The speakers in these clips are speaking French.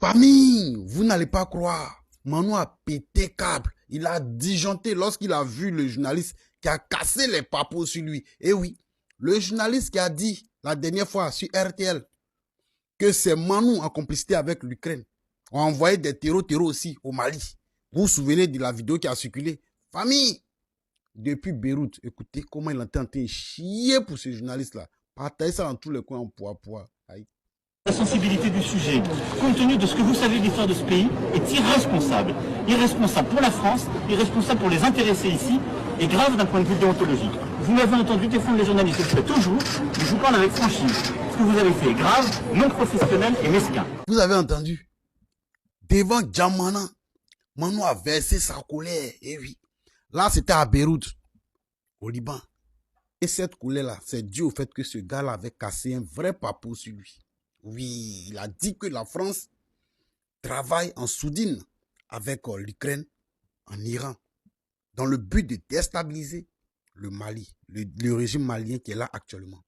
Famille, vous n'allez pas croire. Manu a pété câble. Il a disjoncté lorsqu'il a vu le journaliste qui a cassé les papos sur lui. Et oui, le journaliste qui a dit la dernière fois sur RTL que c'est Manu en complicité avec l'Ukraine. On a envoyé des terreaux aussi au Mali. Vous vous souvenez de la vidéo qui a circulé? Famille, depuis Beyrouth, écoutez comment il est en train de chier pour ce journaliste-là. Partagez ça dans tous les coins en poids. Aïe. La sensibilité du sujet, compte tenu de ce que vous savez de l'histoire de ce pays, est irresponsable. Irresponsable pour la France, irresponsable pour les intéressés ici, et grave d'un point de vue déontologique. Vous m'avez entendu défendre les journalistes, je le fais toujours, mais je vous parle avec franchise. Ce que vous avez fait est grave, non professionnel et mesquin. Vous avez entendu? Devant Djamana, Manu a versé sa colère. Et oui, là c'était à Beyrouth, au Liban. Et cette colère-là, c'est dû au fait que ce gars-là avait cassé un vrai papou sur lui. Oui, il a dit que la France travaille en soudine avec l'Ukraine, en Iran, dans le but de déstabiliser le Mali, le régime malien qui est là actuellement.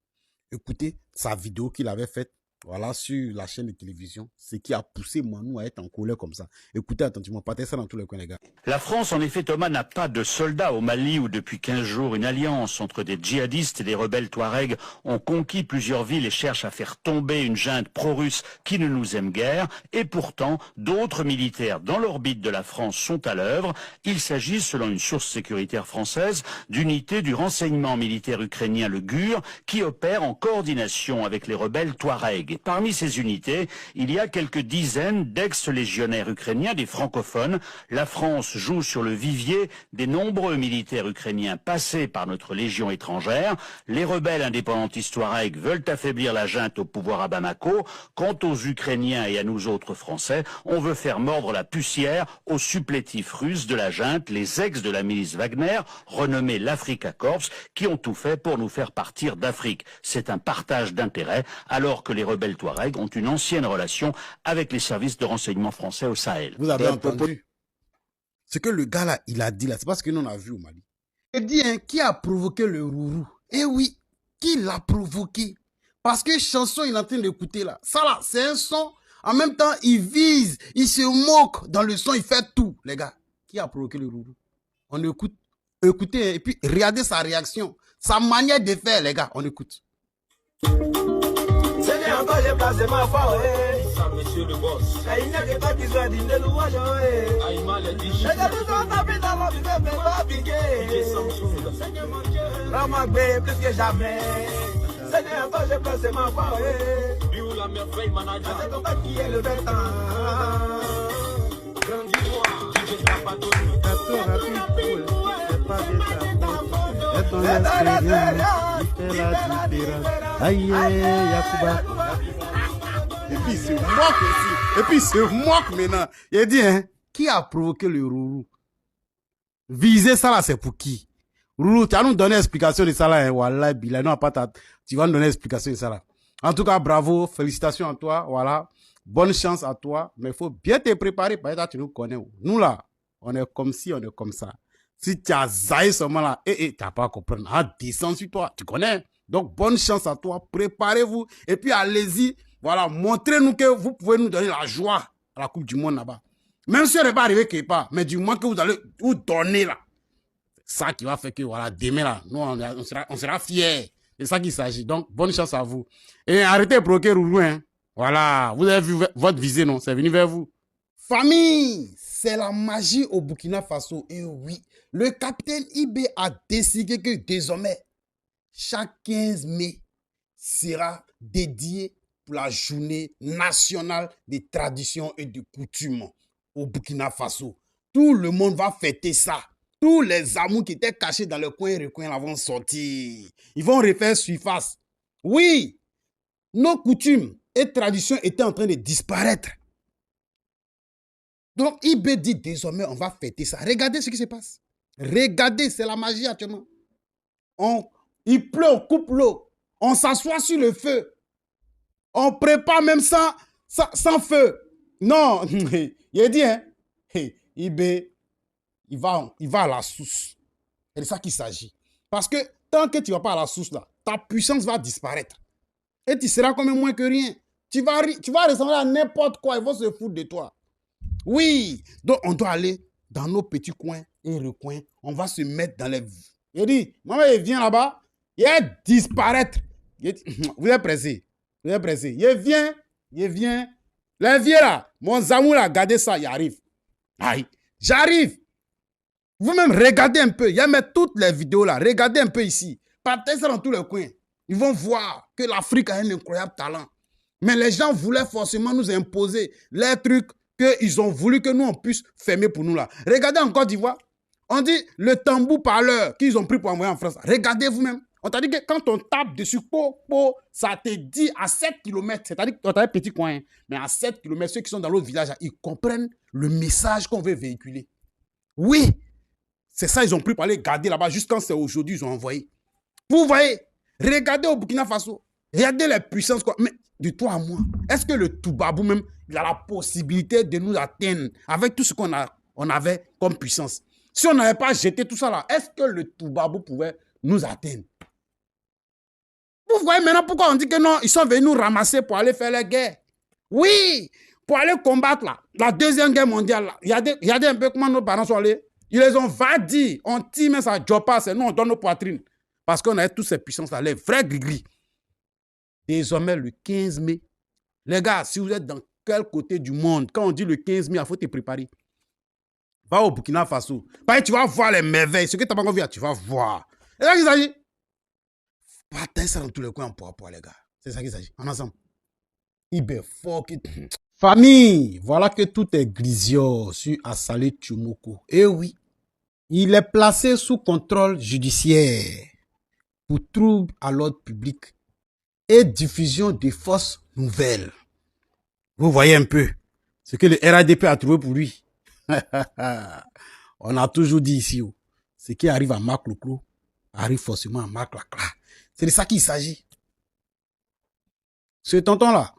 Écoutez sa vidéo qu'il avait faite, voilà, sur la chaîne de télévision, ce qui a poussé Manu à être en colère comme ça. Écoutez attentivement, partagez ça dans tous les coins, les gars. La France, en effet, Thomas, n'a pas de soldats au Mali où depuis 15 jours, une alliance entre des djihadistes et des rebelles Touaregs ont conquis plusieurs villes et cherchent à faire tomber une junte pro-russe qui ne nous aime guère. Et pourtant, d'autres militaires dans l'orbite de la France sont à l'œuvre. Il s'agit, selon une source sécuritaire française, d'unités du renseignement militaire ukrainien, le GUR, qui opèrent en coordination avec les rebelles Touaregs. Et parmi ces unités, il y a quelques dizaines d'ex-légionnaires ukrainiens, des francophones. La France joue sur le vivier des nombreux militaires ukrainiens passés par notre légion étrangère. Les rebelles indépendantistes Touaregs veulent affaiblir la junte au pouvoir à Bamako. Quant aux Ukrainiens et à nous autres Français, on veut faire mordre la poussière aux supplétifs russes de la junte, les ex de la milice Wagner, renommés l'Africa Corps, qui ont tout fait pour nous faire partir d'Afrique. C'est un partage d'intérêts, alors que les rebelles Touaregs ont une ancienne relation avec les services de renseignement français au Sahel. Vous avez entendu ce que le gars là, il a dit là, c'est pas ce que nous on a vu au Mali. Il dit, hein, qui a provoqué le rourou? Eh oui, qui l'a provoqué? Parce que chanson il est en train d'écouter là, ça là, c'est un son, en même temps il vise, il se moque dans le son, il fait tout, les gars. Qui a provoqué le rourou? On écoute, écoutez, et puis regardez sa réaction, sa manière de faire, les gars, on écoute. Encore j'ai placé ma foi, ça, monsieur le boss. Il n'y a que toi qui soit digne de louange, il m'a dit. Je t'ai tout tapé dans ma vie, mais pas piqué. Seigneur mon Dieu, rends-moi plus que jamais. Seigneur, encore j'ai placé ma foi, lui ou la merveille, manager. C'est ton père qui est le bêta. Grandis-moi, je t'ai pas donné. C'est pas c'est ton expérience qui fait la différence. Aïe, Yacouba. Et puis il se moque aussi. Et puis il se moque maintenant. Il a dit, hein, qui a provoqué le rourou? Viser ça là, c'est pour qui? Rourou, tu vas nous donner explication de ça là, hein. Wallah, Bilal, non, pas ta... Tu vas nous donner explication de ça là. En tout cas, bravo, félicitations à toi, voilà. Bonne chance à toi. Mais il faut bien te préparer, parce que tu nous connais. Nous là, on est comme ci, on est comme ça. Si tu as zaï seulement là, tu n'as pas à comprendre. Ah, descends sur toi, tu connais. Donc, bonne chance à toi. Préparez-vous. Et puis, allez-y. Voilà, montrez-nous que vous pouvez nous donner la joie à la Coupe du Monde là-bas. Même si elle n'est pas arrivée quelque part, mais du moins que vous allez vous donner là. C'est ça qui va faire que, voilà, demain là, nous, on sera fiers. C'est ça qu'il s'agit. Donc, bonne chance à vous. Et arrêtez de bloquer Roulou, hein. Voilà, vous avez vu votre visée, non? C'est venu vers vous. Famille, c'est la magie au Burkina Faso. Et oui, le capitaine IB a décidé que désormais, chaque 15 mai sera dédié pour la journée nationale des traditions et des coutumes au Burkina Faso. Tout le monde va fêter ça. Tous les amours qui étaient cachés dans le coin et recoin là vont sortir. Ils vont refaire surface. Oui, nos coutumes et traditions étaient en train de disparaître. Donc, IB dit désormais, on va fêter ça. Regardez ce qui se passe. Regardez, c'est la magie actuellement. Il pleut, on coupe l'eau. On s'assoit sur le feu. On prépare même sans feu. Non, il a dit, hein, IB, il va à la source. C'est de ça qu'il s'agit. Parce que tant que tu ne vas pas à la source, là, ta puissance va disparaître. Et tu seras comme moins que rien. Tu vas ressembler à n'importe quoi. Ils vont se foutre de toi. Oui. Donc, on doit aller dans nos petits coins et recoins. On va se mettre dans les... Il dit, maman, il vient là-bas. Il va disparaître. Vous êtes pressé. Vous êtes pressé. Il vient. Les vieux là. Mon Zamou là, regardez ça, il arrive. Aïe. J'arrive. Vous-même, regardez un peu. Il y a même toutes les vidéos là. Regardez un peu ici. Partez ça dans tous les coins. Ils vont voir que l'Afrique a un incroyable talent. Mais les gens voulaient forcément nous imposer les trucs qu'ils ont voulu que nous, on puisse fermer pour nous là. Regardez en Côte d'Ivoire. On dit le tambour parleur qu'ils ont pris pour envoyer en France. Regardez vous-même. On t'a dit que quand on tape dessus, ça te dit à 7 km. C'est-à-dire qu'on t'a un petit coin. Mais à 7 km, ceux qui sont dans l'autre village, ils comprennent le message qu'on veut véhiculer. Oui. C'est ça, ils ont pris pour aller garder là-bas. Juste quand c'est aujourd'hui, ils ont envoyé. Vous voyez, regardez au Burkina Faso. Regardez les puissances. Quoi. Mais de toi à moi, est-ce que le Toubabou même, il a la possibilité de nous atteindre avec tout ce qu'on avait comme puissance? Si on n'avait pas jeté tout ça là, est-ce que le Toubabou pouvait nous atteindre? Vous voyez maintenant pourquoi on dit que non, ils sont venus nous ramasser pour aller faire la guerre. Oui, pour aller combattre là, la deuxième guerre mondiale. Là. Regardez un peu comment nos parents sont allés. Ils les ont vadis. On tire même ça job pas, nous on donne nos poitrines. Parce qu'on a toutes ces puissances-là, les vrais gris-gris. Désormais, le 15 mai, les gars, si vous êtes dans quel côté du monde, quand on dit le 15 mai, il faut te préparer. Va au Burkina Faso. Tu vas voir les merveilles. Ce que tu n'as pas envie, tu vas voir. C'est ça qu'il s'agit. Partez ça dans tous les coins pour les gars. C'est ça qu'il s'agit. En ensemble. Famille, voilà que tout est grisio sur Assalé Tchomoko. Eh oui, il est placé sous contrôle judiciaire pour trouble à l'ordre public et diffusion de fausses nouvelles. Vous voyez un peu ce que le RADP a trouvé pour lui. On a toujours dit ici, ce qui arrive à Marc Leclos arrive forcément à Marc Lacla. C'est de ça qu'il s'agit. Ce tonton-là,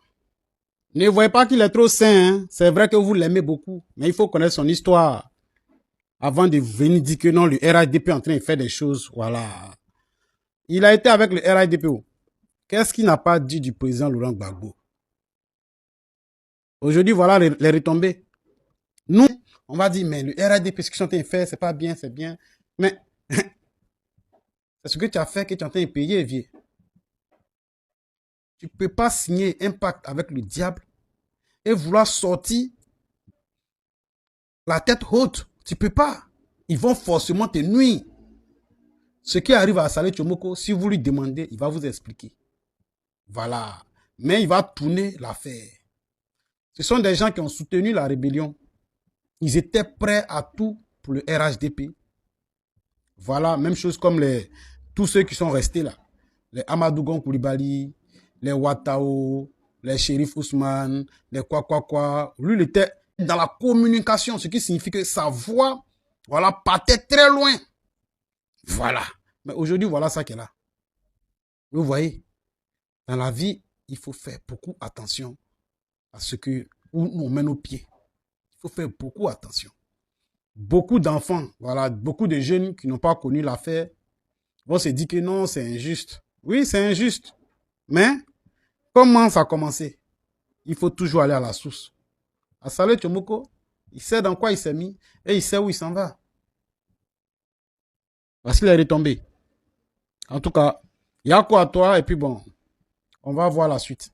ne voyez pas qu'il est trop sain. Hein? C'est vrai que vous l'aimez beaucoup, mais il faut connaître son histoire avant de venir dire que non, le RADP est en train de faire des choses. Voilà. Il a été avec le RADP. Qu'est-ce qu'il n'a pas dit du président Laurent Gbagbo? Aujourd'hui, voilà les retombées. Nous, on va dire, mais le RADP, ce qu'ils sont en train de faire, c'est pas bien, c'est bien. Mais c'est ce que tu as fait que tu es en train de payer, vieux. Tu ne peux pas signer un pacte avec le diable et vouloir sortir la tête haute. Tu ne peux pas. Ils vont forcément te nuire. Ce qui arrive à Assalé Tchomoko, si vous lui demandez, il va vous expliquer. Voilà. Mais il va tourner l'affaire. Ce sont des gens qui ont soutenu la rébellion. Ils étaient prêts à tout pour le RHDP. Voilà, même chose comme tous ceux qui sont restés là. Les Amadougon Koulibaly, les Ouattao, les Shérif Ousmane, les quoi. Lui, il était dans la communication, ce qui signifie que sa voix, voilà, partait très loin. Voilà. Mais aujourd'hui, voilà ça qu'elle a. Vous voyez, dans la vie, il faut faire beaucoup attention à ce que où on met nos pieds. Il faut faire beaucoup attention. Beaucoup d'enfants, voilà, beaucoup de jeunes qui n'ont pas connu l'affaire vont se dire que non, c'est injuste. Oui, c'est injuste. Mais comment ça a commencé? Il faut toujours aller à la source. Assalé Tchomoko, il sait dans quoi il s'est mis et il sait où il s'en va. Parce qu'il est retombé. En tout cas, il y a quoi à toi et puis bon, on va voir la suite.